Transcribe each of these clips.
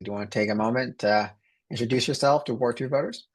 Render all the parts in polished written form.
Do you want to take a moment to introduce yourself to Ward 2 voters?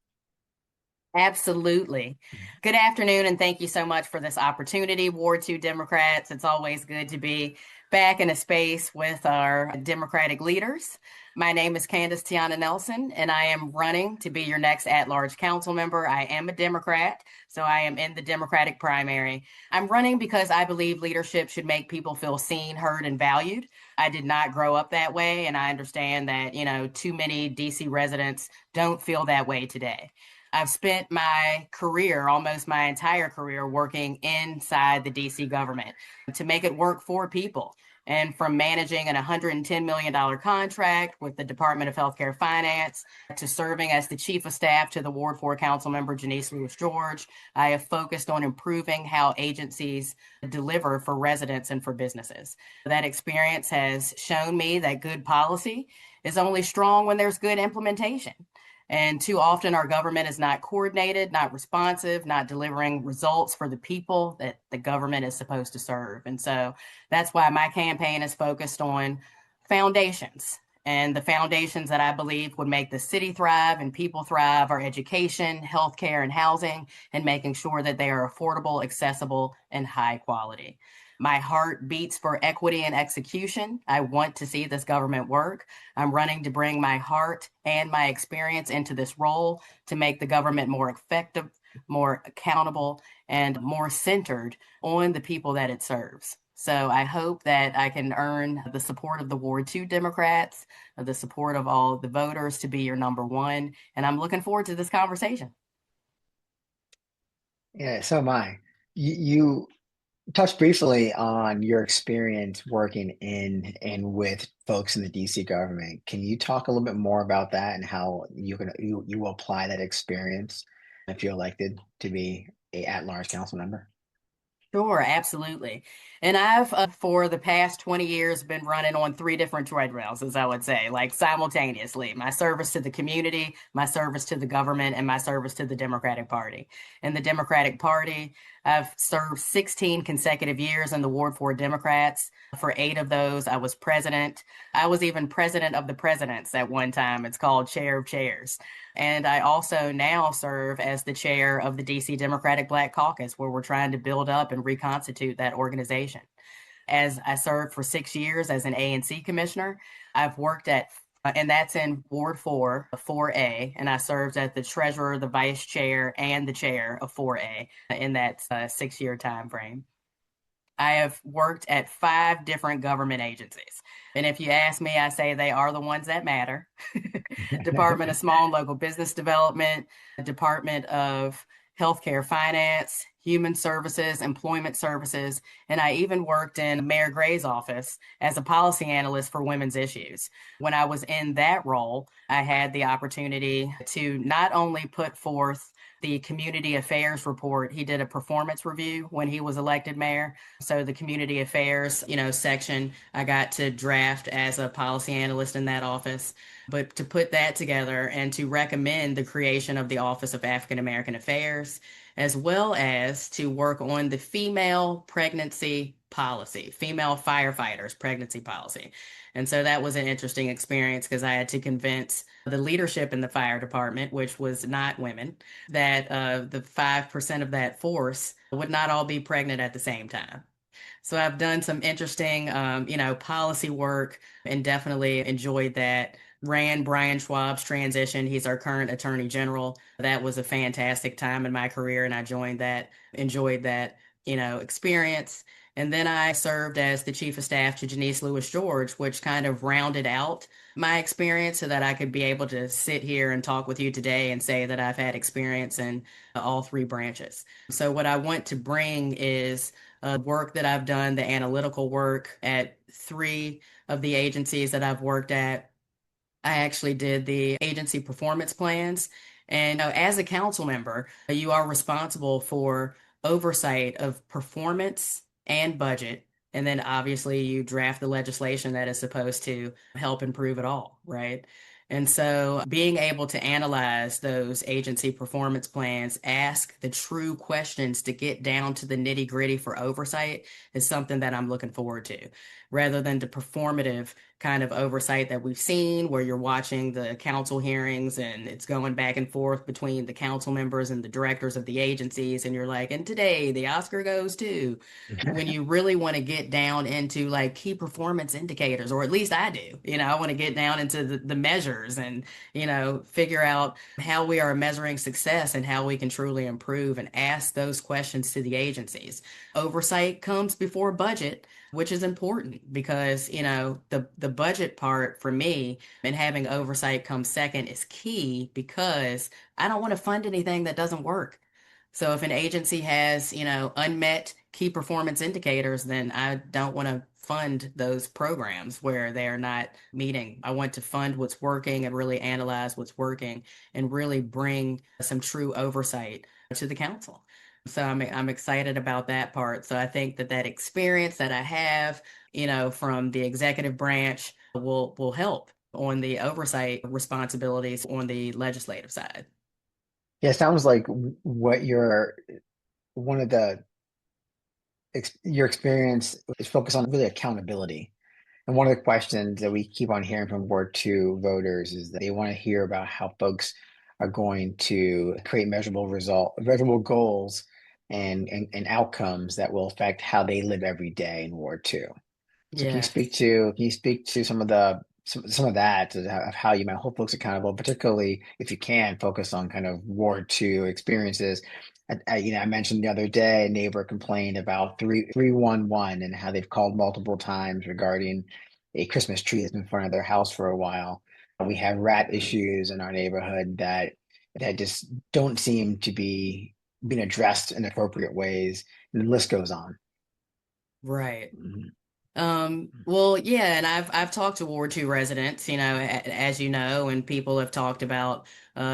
Absolutely. Good afternoon, and thank you so much for this opportunity, Ward 2 Democrats. It's always good to be back in a space with our Democratic leaders. My name is Candace Tiana Nelson, and I am running to be your next at-large council member. I am a Democrat, so I am in the Democratic primary. I'm running because I believe leadership should make people feel seen, heard, and valued. I did not grow up that way, and I understand that, too many DC residents don't feel that way today. I've spent my career, almost my entire career, working inside the DC government to make it work for people. And from managing an $110 million contract with the Department of Healthcare Finance to serving as the chief of staff to the Ward 4 council member, Janeese Lewis George, I have focused on improving how agencies deliver for residents and for businesses. That experience has shown me that good policy is only strong when there's good implementation. And too often, our government is not coordinated, not responsive, not delivering results for the people that the government is supposed to serve. And so that's why my campaign is focused on foundations. And the foundations that I believe would make the city thrive and people thrive are education, healthcare, and housing, and making sure that they are affordable, accessible, and high quality. My heart beats for equity and execution. I want to see this government work. I'm running to bring my heart and my experience into this role to make the government more effective, more accountable, and more centered on the people that it serves. So I hope that I can earn the support of the Ward 2 Democrats, the support of all the voters to be your number one. And I'm looking forward to this conversation. Yeah, so am I. You touched briefly on your experience working in and with folks in the DC government. Can you talk a little bit more about that and how you will apply that experience if you're elected to be a at-large council member? Sure, absolutely. And I've, for the past 20 years, been running on three different tread rails, as I would say, like simultaneously my service to the community, my service to the government, and my service to the Democratic Party. In the Democratic Party, I've served 16 consecutive years in the Ward 4 Democrats. For 8 of those, I was president. I was even president of the presidents at one time. It's called chair of chairs. And I also now serve as the chair of the DC Democratic Black Caucus, where we're trying to build up and reconstitute that organization. As I served for 6 years as an ANC commissioner, I've worked at, and that's in Ward 4, 4A, and I served as the treasurer, the vice chair, and the chair of 4A in that 6 year time frame. I have worked at 5 different government agencies. And if you ask me, I say they are the ones that matter. Department of Small and Local Business Development, Department of Healthcare Finance, Human Services, Employment Services, and I even worked in Mayor Gray's office as a policy analyst for women's issues. When I was in that role, I had the opportunity to not only put forth the community affairs report. He did a performance review when he was elected mayor. So the community affairs, section, I got to draft as a policy analyst in that office. But to put that together and to recommend the creation of the Office of African American Affairs, as well as to work on the female pregnancy policy, female firefighters pregnancy policy. And so that was an interesting experience because I had to convince the leadership in the fire department, which was not women, that the 5% of that force would not all be pregnant at the same time. So I've done some interesting, policy work and definitely enjoyed that. Ran Brian Schwab's transition. He's our current attorney general. That was a fantastic time in my career, and I enjoyed that, experience. And then I served as the chief of staff to Janeese Lewis George, which kind of rounded out my experience so that I could be able to sit here and talk with you today and say that I've had experience in all 3 branches. So what I want to bring is work that I've done, the analytical work at 3 of the agencies that I've worked at. I actually did the agency performance plans. And as a council member, you are responsible for oversight of performance and budget. And then obviously you draft the legislation that is supposed to help improve it all, right? And so being able to analyze those agency performance plans, ask the true questions to get down to the nitty gritty for oversight is something that I'm looking forward to, rather than the performative kind of oversight that we've seen where you're watching the council hearings and it's going back and forth between the council members and the directors of the agencies. And you're like, and today the Oscar goes to, when you really want to get down into like key performance indicators, or at least I do, I want to get down into the measures and, figure out how we are measuring success and how we can truly improve and ask those questions to the agencies. Oversight comes before budget, which is important because, the budget part for me and having oversight come second is key because I don't want to fund anything that doesn't work. So if an agency has, unmet key performance indicators, then I don't want to fund those programs where they are not meeting. I want to fund what's working and really analyze what's working and really bring some true oversight to the council. So I'm excited about that part. So I think that experience that I have, from the executive branch will help on the oversight responsibilities on the legislative side. Yeah, it sounds like what one of your experience is focused on really accountability. And one of the questions that we keep on hearing from Ward 2 voters is that they want to hear about how folks are going to create measurable goals and outcomes that will affect how they live every day in Ward 2. So Yes. can you speak to some of that of how you might hold folks accountable, particularly if you can focus on kind of Ward 2 experiences. I mentioned the other day a neighbor complained about 311 and how they've called multiple times regarding a Christmas tree that's been in front of their house for a while. We have rat issues in our neighborhood that just don't seem to be being addressed in appropriate ways, and the list goes on. Right. Mhm. Well, yeah, and I've talked to Ward 2 residents, as you know, and people have talked about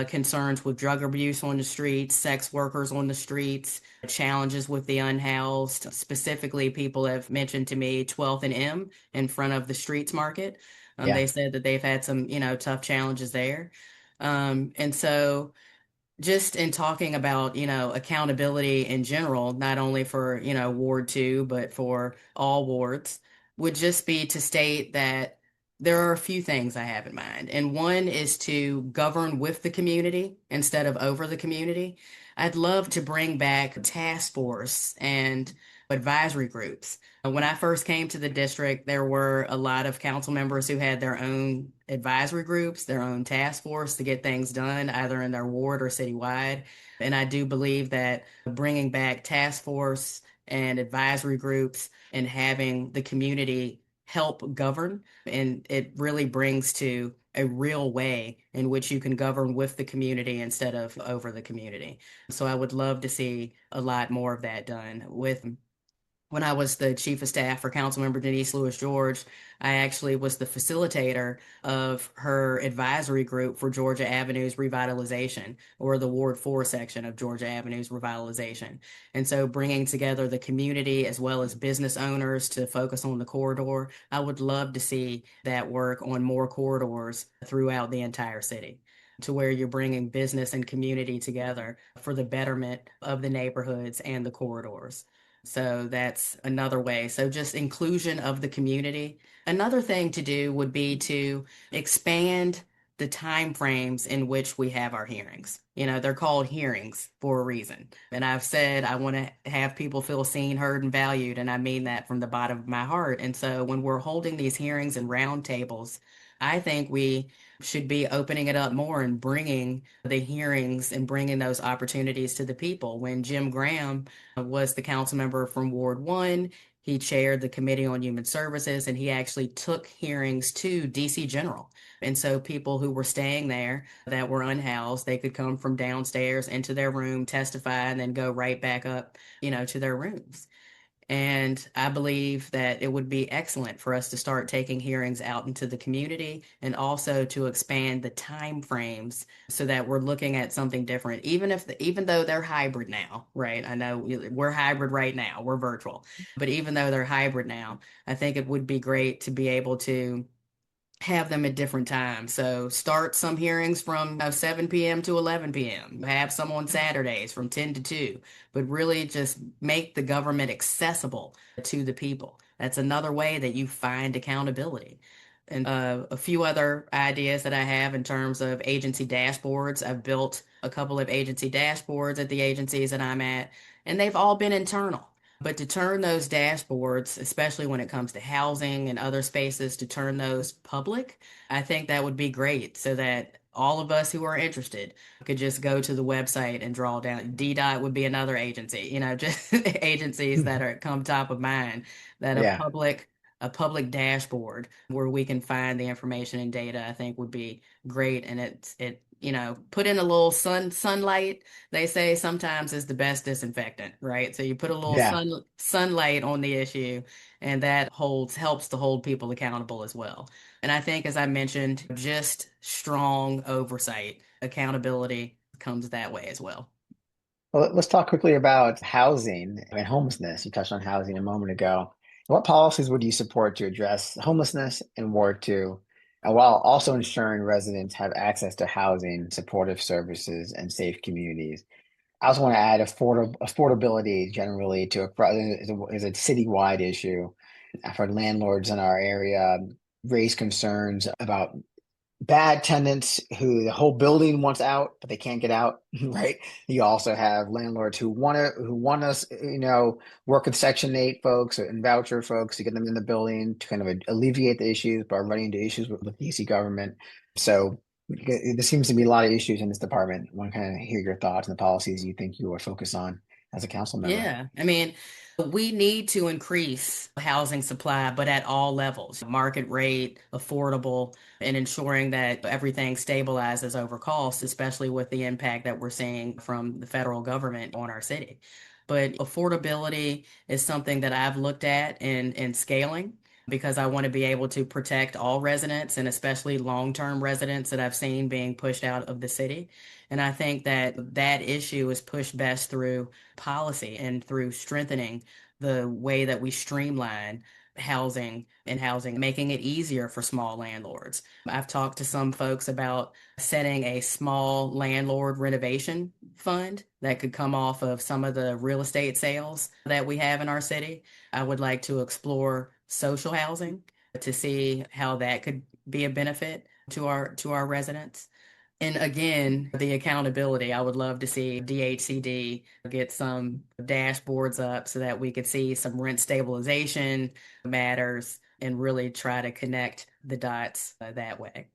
concerns with drug abuse on the streets, sex workers on the streets, challenges with the unhoused. Specifically, people have mentioned to me 12th and M in front of the streets market. Yeah. They said that they've had some, tough challenges there. And so just in talking about, accountability in general, not only for, Ward 2, but for all wards, would just be to state that there are a few things I have in mind. And one is to govern with the community instead of over the community. I'd love to bring back task force and advisory groups. When I first came to the district, there were a lot of council members who had their own advisory groups, their own task force to get things done, either in their ward or citywide. And I do believe that bringing back task force and advisory groups and having the community help govern, and it really brings to a real way in which you can govern with the community instead of over the community. So I would love to see a lot more of that done with. When I was the chief of staff for Councilmember Denise Lewis George, I actually was the facilitator of her advisory group for Georgia Avenue's revitalization, or the Ward 4 section of Georgia Avenue's revitalization. And so bringing together the community as well as business owners to focus on the corridor, I would love to see that work on more corridors throughout the entire city, to where you're bringing business and community together for the betterment of the neighborhoods and the corridors. So that's another way. So just inclusion of the community. Another thing to do would be to expand the time frames in which we have our hearings. They're called hearings for a reason. And I've said I want to have people feel seen, heard, and valued, and I mean that from the bottom of my heart. And so when we're holding these hearings and roundtables, I think we should be opening it up more and bringing the hearings and bringing those opportunities to the people. When Jim Graham was the council member from Ward 1, he chaired the Committee on Human Services, and he actually took hearings to DC General. And so people who were staying there that were unhoused, they could come from downstairs into their room, testify, and then go right back up, to their rooms. And I believe that it would be excellent for us to start taking hearings out into the community and also to expand the time frames so that we're looking at something different. Even though they're hybrid now, right? I know we're hybrid right now, we're virtual. But even though they're hybrid now, I think it would be great to be able to have them at different times. So start some hearings from 7 p.m. to 11 p.m. Have some on Saturdays from 10 to 2, but really just make the government accessible to the people. That's another way that you find accountability. And a few other ideas that I have in terms of agency dashboards. I've built a couple of agency dashboards at the agencies that I'm at, and they've all been internal. But to turn those dashboards, especially when it comes to housing and other spaces, to turn those public, I think that would be great so that all of us who are interested could just go to the website and draw down. DDOT would be another agency, just agencies that are come top of mind, that Yeah. a public dashboard where we can find the information and data, I think would be great. And put in a little sunlight, they say sometimes is the best disinfectant, right? So you put a little Yeah. sunlight on the issue, and that helps to hold people accountable as well. And I think, as I mentioned, just strong oversight, accountability comes that way as well. Well, let's talk quickly about housing and homelessness. You touched on housing a moment ago. What policies would you support to address homelessness in Ward 2, and while also ensuring residents have access to housing, supportive services, and safe communities? I also want to add affordability generally is a citywide issue. I've heard landlords in our area raise concerns about bad tenants who the whole building wants out, but they can't get out, right? You also have landlords who want us, work with Section 8 folks and voucher folks to get them in the building to kind of alleviate the issues, but running into issues with DC government. So there seems to be a lot of issues in this department. I want to kind of hear your thoughts and the policies you think you would focus on as a council member. Yeah, I mean, we need to increase housing supply, but at all levels, market rate, affordable, and ensuring that everything stabilizes over cost, especially with the impact that we're seeing from the federal government on our city. But affordability is something that I've looked at in scaling because I want to be able to protect all residents and especially long-term residents that I've seen being pushed out of the city. And I think that that issue is pushed best through policy and through strengthening the way that we streamline housing, making it easier for small landlords. I've talked to some folks about setting a small landlord renovation fund that could come off of some of the real estate sales that we have in our city. I would like to explore social housing to see how that could be a benefit to our residents. And again, the accountability. I would love to see DHCD get some dashboards up so that we could see some rent stabilization matters and really try to connect the dots that way.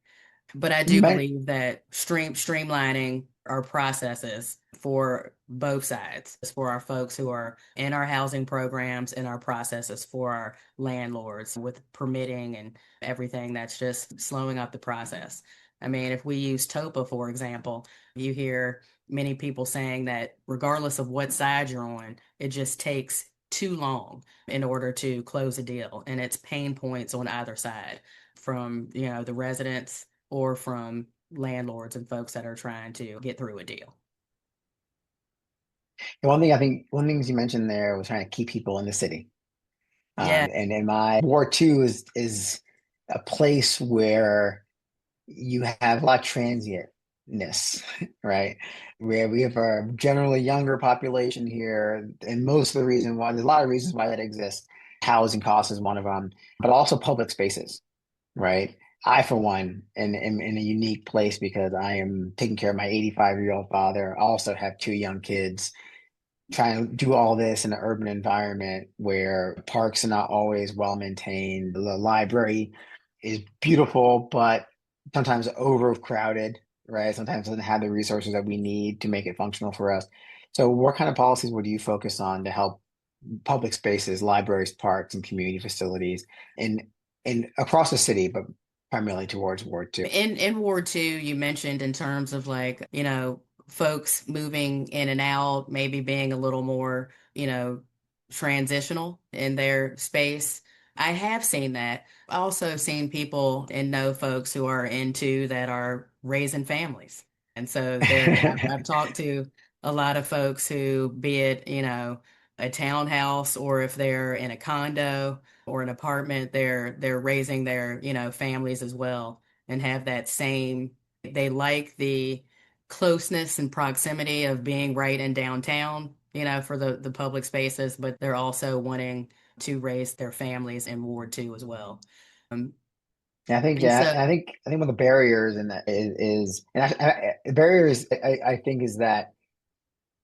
But I You do meant believe that streamlining our processes for both sides, for our folks who are in our housing programs and our processes for our landlords with permitting and everything that's just slowing up the process. I mean, if we use TOPA, for example, you hear many people saying that regardless of what side you're on, it just takes too long in order to close a deal. And it's pain points on either side from, the residents or from landlords and folks that are trying to get through a deal. one thing you mentioned there was trying to keep people in the city. Yeah, And in my Ward 2 is a place where you have a lot of transientness, right? Where we have a generally younger population here, and most of the reason why there's a lot of reasons why that exists. Housing costs is one of them, but also public spaces, right? I, for one, am in a unique place because I am taking care of my 85-year-old father. I also have two young kids trying to do all this in an urban environment where parks are not always well maintained. The library is beautiful, but sometimes overcrowded, right? Sometimes doesn't have the resources that we need to make it functional for us. So, what kind of policies would you focus on to help public spaces, libraries, parks, and community facilities in across the city, but primarily towards Ward 2? in Ward 2, you mentioned in terms of like, folks moving in and out, maybe being a little more, transitional in their space. I have seen that. I also seen people and know folks who are into that are raising families. And so I've talked to a lot of folks who, be it, a townhouse or if they're in a condo or an apartment, they're raising their, families as well and have that same, they like the closeness and proximity of being right in downtown, for the public spaces, but they're also wanting to raise their families in Ward 2 as well. Um, Yeah, I think and that, so, and I think one of the barriers in that is and barriers I think is that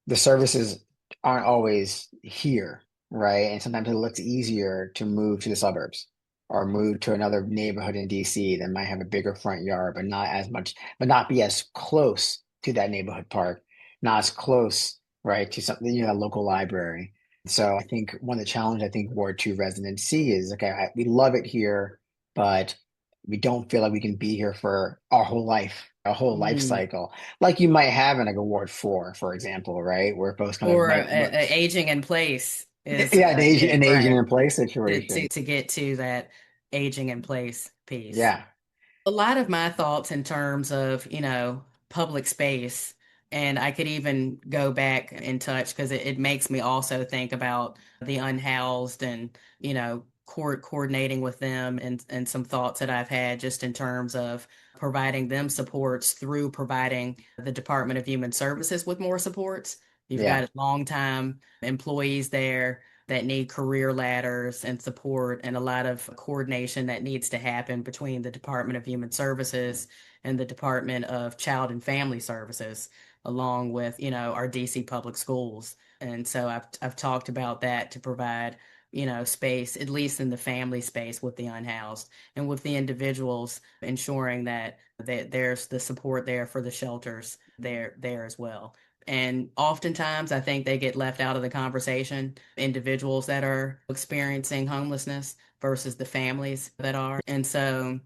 the services aren't always here, right? And sometimes it looks easier to move to the suburbs or move to another neighborhood in DC that might have a bigger front yard, but not as much, but not be as close to that neighborhood park, not as close, right, to something, a local library. So I think one of the challenge I think Ward 2 residents see is, okay, we love it here, but we don't feel like we can be here for our whole life mm, cycle like you might have in like a Ward 4, for example, right? Where folks kind of or might, aging in place is, yeah, yeah, an aging right. in place to, situation. to to get to that aging in place piece. Yeah, A lot of my thoughts in terms of, public space, and I could even go back and touch because it makes me also think about the unhoused and, coordinating with them and some thoughts that I've had just in terms of providing them supports through providing the Department of Human Services with more supports. You've yeah, got longtime employees there that need career ladders and support and a lot of coordination that needs to happen between the Department of Human Services and the Department of Child and Family Services, along with, our DC public schools. And so I've talked about that to provide, space, at least in the family space with the unhoused and with the individuals, ensuring that there's the support there for the shelters there as well. And oftentimes, I think they get left out of the conversation, individuals that are experiencing homelessness versus the families that are. And so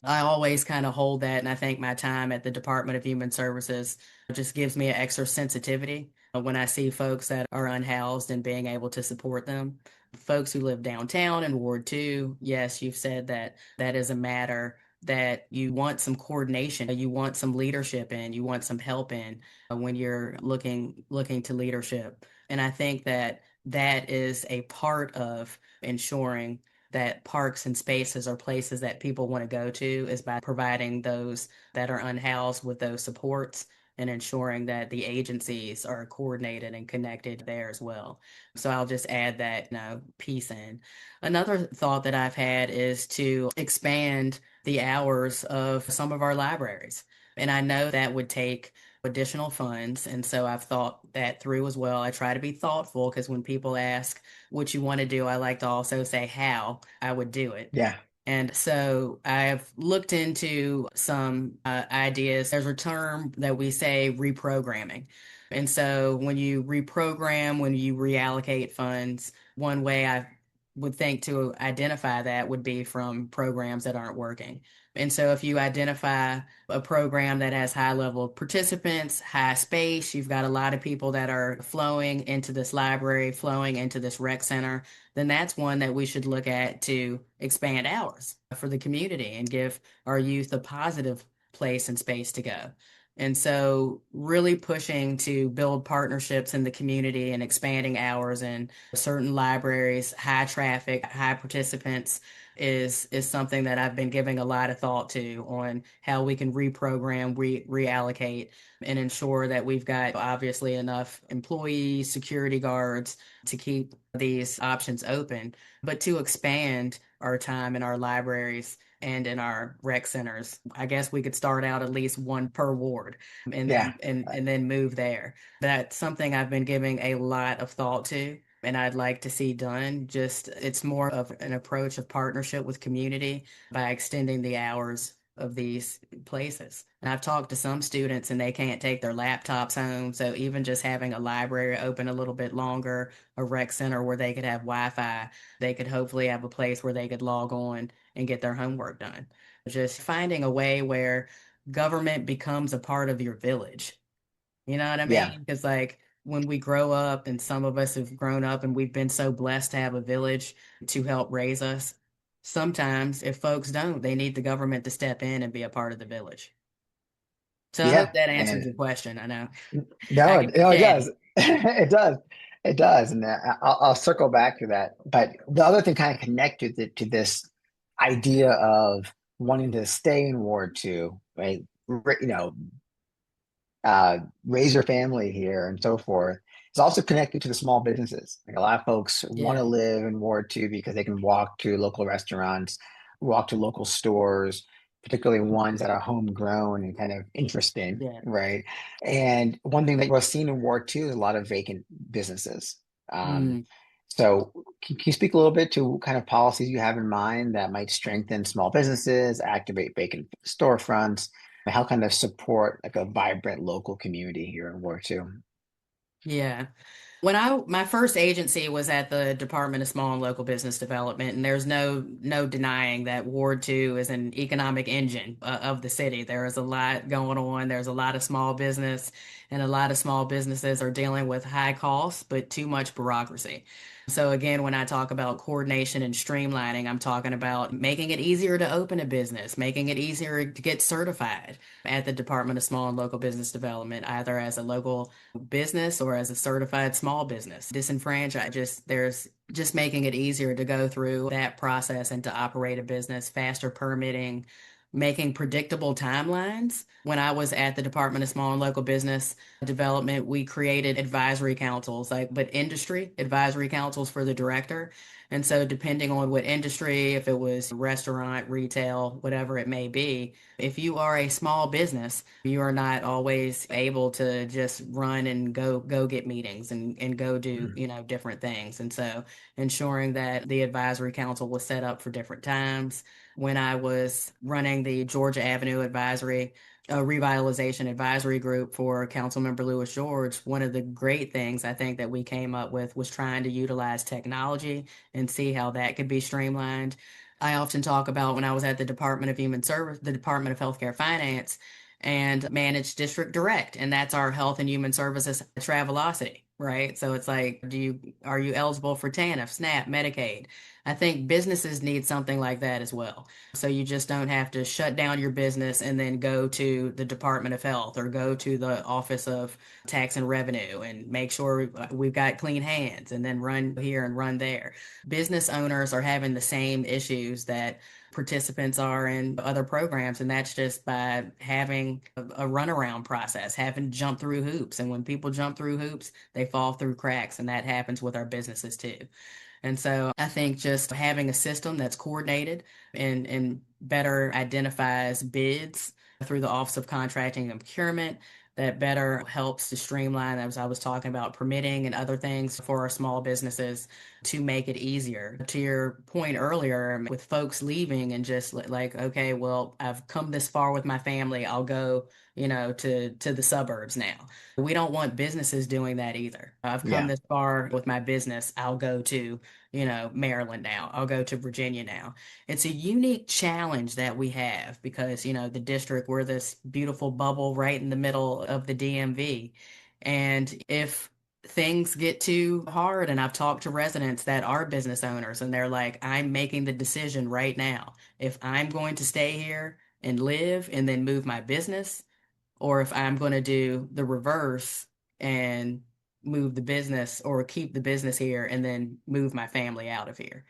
I always kind of hold that. And I think my time at the Department of Human Services just gives me an extra sensitivity when I see folks that are unhoused and being able to support them. Folks who live downtown in Ward 2, yes, you've said that that is a matter that you want some coordination, you want some leadership in, you want some help in when you're looking to leadership. And I think that that is a part of ensuring that parks and spaces are places that people want to go to is by providing those that are unhoused with those supports and ensuring that the agencies are coordinated and connected there as well. So I'll just add that, piece in. Another thought that I've had is to expand the hours of some of our libraries. And I know that would take additional funds. And so I've thought that through as well. I try to be thoughtful because when people ask what you want to do, I like to also say how I would do it. yeah, And so I've looked into some ideas. There's a term that we say reprogramming. And so when you reprogram, when you reallocate funds, one way I would think to identify that would be from programs that aren't working. And so if you identify a program that has high level of participants, high space, you've got a lot of people that are flowing into this library, flowing into this rec center, then that's one that we should look at to expand hours for the community and give our youth a positive place and space to go. And so, really pushing to build partnerships in the community and expanding hours in certain libraries, high traffic, high participants is something that I've been giving a lot of thought to on how we can reprogram, reallocate, and ensure that we've got obviously enough employees, security guards to keep these options open, but to expand our time in our libraries and in our rec centers. I guess we could start out at least one per ward and yeah. then and then move there. That's something I've been giving a lot of thought to and I'd like to see done. Just it's more of an approach of partnership with community by extending the hours of these places. And I've talked to some students and they can't take their laptops home. So even just having a library open a little bit longer, a rec center where they could have Wi-Fi, they could hopefully have a place where they could log on and get their homework done. Just finding a way where government becomes a part of your village. You know what I Yeah. mean? Because like when we grow up, and some of us have grown up and we've been so blessed to have a village to help raise us. Sometimes if folks don't, they need the government to step in and be a part of the village. So I hope Yeah. that answers And your question. I know I no, can be it petty. does. It does. It does, and I'll circle back to that. But the other thing kind of connected to this idea of wanting to stay in Ward Two, right? You know, raise your family here and so forth. It's also connected to the small businesses. Like a lot of folks want to Yeah, live in Ward 2 because they can walk to local restaurants, walk to local stores, particularly ones that are homegrown and kind of interesting, yeah. right? And one thing that we're seeing in Ward 2 is a lot of vacant businesses. Um, Mm. so can you speak a little bit to kind of policies you have in mind that might strengthen small businesses, activate vacant storefronts, how kind of support like a vibrant local community here in Ward Two? Yeah. My first agency was at the Department of Small and Local Business Development, and there's no denying that Ward 2 is an economic engine of the city. There is a lot going on. There's a lot of small business, and a lot of small businesses are dealing with high costs, but too much bureaucracy. So again, when I talk about coordination and streamlining, I'm talking about making it easier to open a business, making it easier to get certified at the Department of Small and Local Business Development, either as a local business or as a certified small business. Disenfranchised, there's just making it easier to go through that process and to operate a business, faster permitting, making predictable timelines. When I was at the Department of Small and Local Business Development, we created advisory councils, but industry advisory councils for the director. And so, depending on what industry, if it was restaurant, retail, whatever it may be, if you are a small business, you are not always able to just run and go get meetings and go do, Mm. different things. And so ensuring that the advisory council was set up for different times. When I was running the Georgia Avenue Advisory Revitalization Advisory Group for Councilmember Louis George, one of the great things I think that we came up with was trying to utilize technology and see how that could be streamlined. I often talk about when I was at the Department of Human Service, the Department of Healthcare Finance, and managed District Direct, and that's our Health and Human Services Travelocity, right? So it's like, are you eligible for TANF, SNAP, Medicaid? I think businesses need something like that as well. So you just don't have to shut down your business and then go to the Department of Health or go to the Office of Tax and Revenue and make sure we've got clean hands and then run here and run there. Business owners are having the same issues that participants are in other programs, and that's just by having a runaround process, having to jump through hoops. And when people jump through hoops, they fall through cracks, and that happens with our businesses too. And so I think just having a system that's coordinated and better identifies bids through the Office of Contracting and Procurement, that better helps to streamline, as I was talking about, permitting and other things for our small businesses to make it easier. To your point earlier, with folks leaving and just like, okay, well, I've come this far with my family, I'll go, to the suburbs now. We don't want businesses doing that either. I've come Yeah, this far with my business, I'll go to, Maryland now, I'll go to Virginia now. It's a unique challenge that we have because, the district, we're this beautiful bubble right in the middle of the DMV. And if things get too hard, and I've talked to residents that are business owners, and they're like, I'm making the decision right now. If I'm going to stay here and live and then move my business, or if I'm going to do the reverse and move the business or keep the business here and then move my family out of here.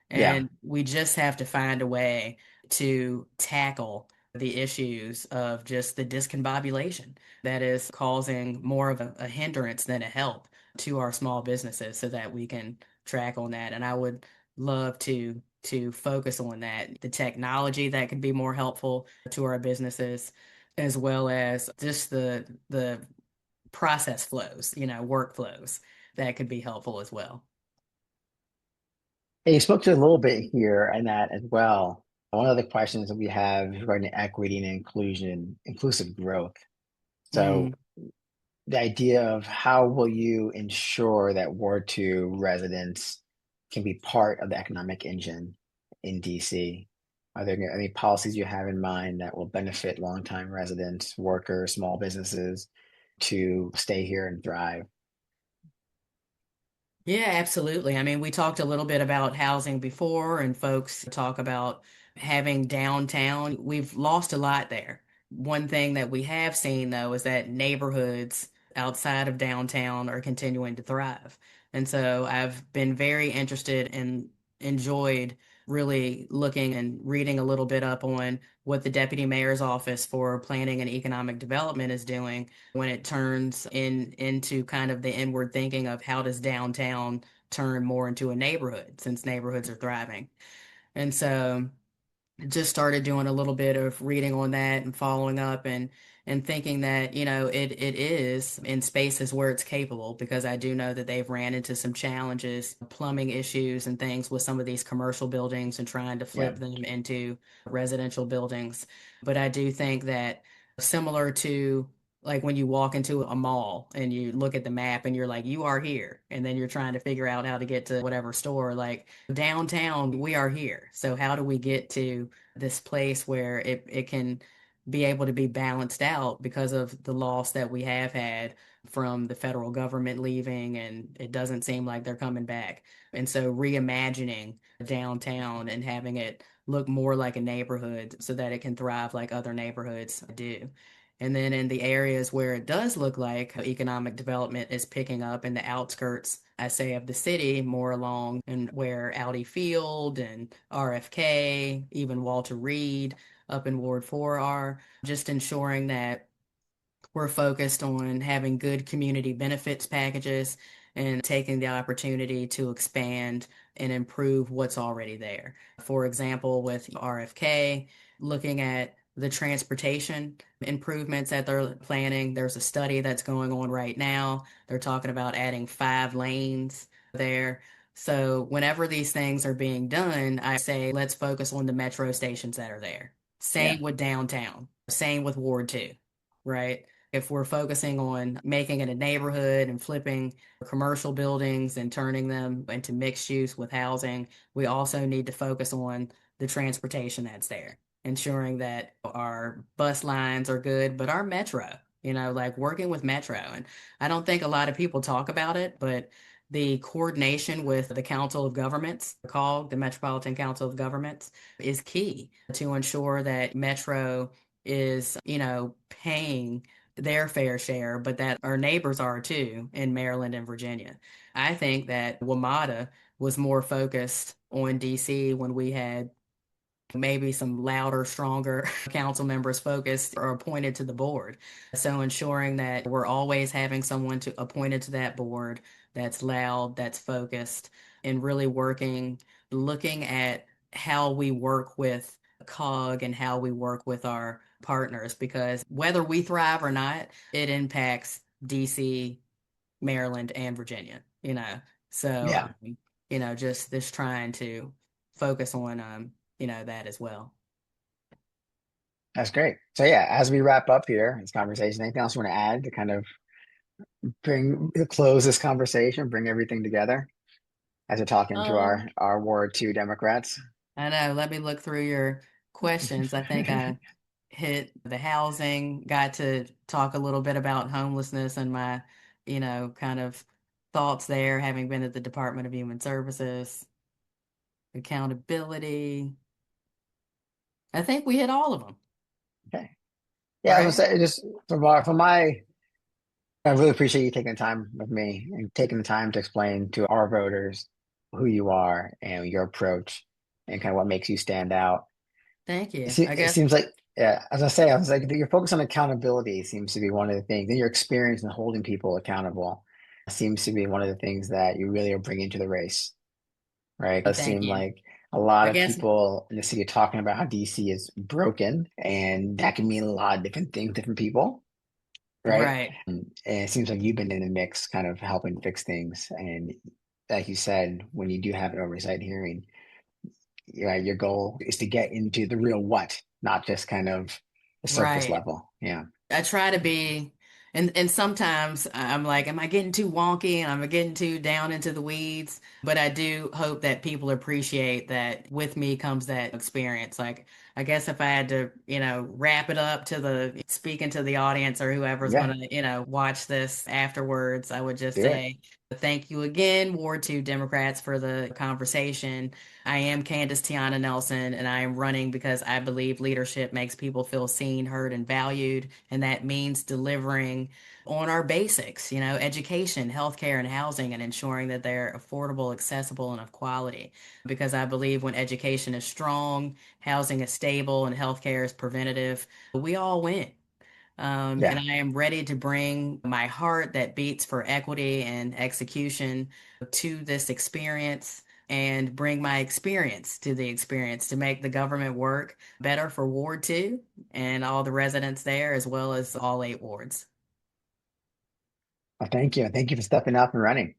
yeah. And we just have to find a way to tackle the issues of just the discombobulation that is causing more of a hindrance than a help to our small businesses so that we can track on that. And I would love to focus on that, the technology that could be more helpful to our businesses, as well as just the process flows, workflows that could be helpful as well. And you spoke to a little bit here and that as well. One of the questions that we have regarding equity and inclusion, inclusive growth. So Mm. the idea of how will you ensure that Ward 2 residents can be part of the economic engine in DC? Are there any policies you have in mind that will benefit longtime residents, workers, small businesses to stay here and thrive? Yeah, absolutely. I mean, we talked a little bit about housing before, and folks talk about having downtown. We've lost a lot there. One thing that we have seen, though, is that neighborhoods outside of downtown are continuing to thrive. And so I've been very interested and enjoyed really looking and reading a little bit up on what the Deputy Mayor's Office for Planning and Economic Development is doing when it turns into kind of the inward thinking of how does downtown turn more into a neighborhood since neighborhoods are thriving. And so just started doing a little bit of reading on that and following up and thinking that, it is in spaces where it's capable because I do know that they've ran into some challenges, plumbing issues and things with some of these commercial buildings and trying to Yeah. flip them into residential buildings. But I do think that similar to like when you walk into a mall and you look at the map and you're like, you are here. And then you're trying to figure out how to get to whatever store. Like downtown, we are here. So how do we get to this place where it can be able to be balanced out because of the loss that we have had from the federal government leaving, and it doesn't seem like they're coming back. And so reimagining downtown and having it look more like a neighborhood so that it can thrive like other neighborhoods do. And then in the areas where it does look like economic development is picking up in the outskirts, I say, of the city, more along and where Audi Field and RFK, even Walter Reed up in Ward 4 are, just ensuring that we're focused on having good community benefits packages and taking the opportunity to expand and improve what's already there. For example, with RFK, looking at the transportation improvements that they're planning, there's a study that's going on right now. They're talking about adding 5 lanes there. So, whenever these things are being done, I say let's focus on the metro stations that are there. Yeah. Same with downtown, same with Ward 2, right? If we're focusing on making it a neighborhood and flipping commercial buildings and turning them into mixed use with housing, we also need to focus on the transportation that's there, ensuring that our bus lines are good, but our metro, like working with metro. And I don't think a lot of people talk about it, but the coordination with the Council of Governments, the COG, the Metropolitan Council of Governments, is key to ensure that Metro is, paying their fair share, but that our neighbors are too in Maryland and Virginia. I think that WMATA was more focused on DC when we had maybe some louder, stronger council members focused or appointed to the board. So ensuring that we're always having someone to appointed to that board that's loud, that's focused, and really working, looking at how we work with COG and how we work with our partners, because whether we thrive or not, it impacts DC, Maryland, and Virginia, So, Yeah. just this trying to focus on, that as well. That's great. So yeah, as we wrap up here, this conversation, anything else you want to add to kind of close this conversation, bring everything together as we're talking to Um, our Ward 2 Democrats? I know. Let me look through your questions. I think I hit the housing, got to talk a little bit about homelessness and my, kind of thoughts there, having been at the Department of Human Services, accountability. I think we hit all of them, Okay. Yeah, I was right? gonna say just from my I really appreciate you taking the time with me and taking the time to explain to our voters who you are and your approach and kind of what makes you stand out. Thank It, you. se I it guess, seems like, yeah, as I say, I was like, your focus on accountability seems to be one of the things, and your experience in holding people accountable seems to be one of the things that you really are bringing to the race, right? It does thank seem you. like a lot I of guess, people in the city are talking about how DC is broken, and that can mean a lot of different things, different people, right? right. And it seems like you've been in the mix, kind of helping fix things. And like you said, when you do have an oversight hearing, your goal is to get into the real what, not just kind of the surface Right. level. Yeah. I try to be, and sometimes I'm like, am I getting too wonky and I'm getting too down into the weeds? But I do hope that people appreciate that with me comes that experience. Like, I guess if I had to, wrap it up to the speaking to the audience or whoever's Yeah. gonna, watch this afterwards, I would just Do it. say, Thank you again, Ward 2 Democrats, for the conversation. I am Candace Tiana Nelson, and I am running because I believe leadership makes people feel seen, heard, and valued. And that means delivering on our basics, education, healthcare, and housing, and ensuring that they're affordable, accessible, and of quality. Because I believe when education is strong, housing is stable, and healthcare is preventative, we all win. And Yeah, I am ready to bring my heart that beats for equity and execution to this experience and bring my experience to the experience to make the government work better for Ward 2 and all the residents there, as well as all 8 wards. well, thank you. Thank you for stepping up and running.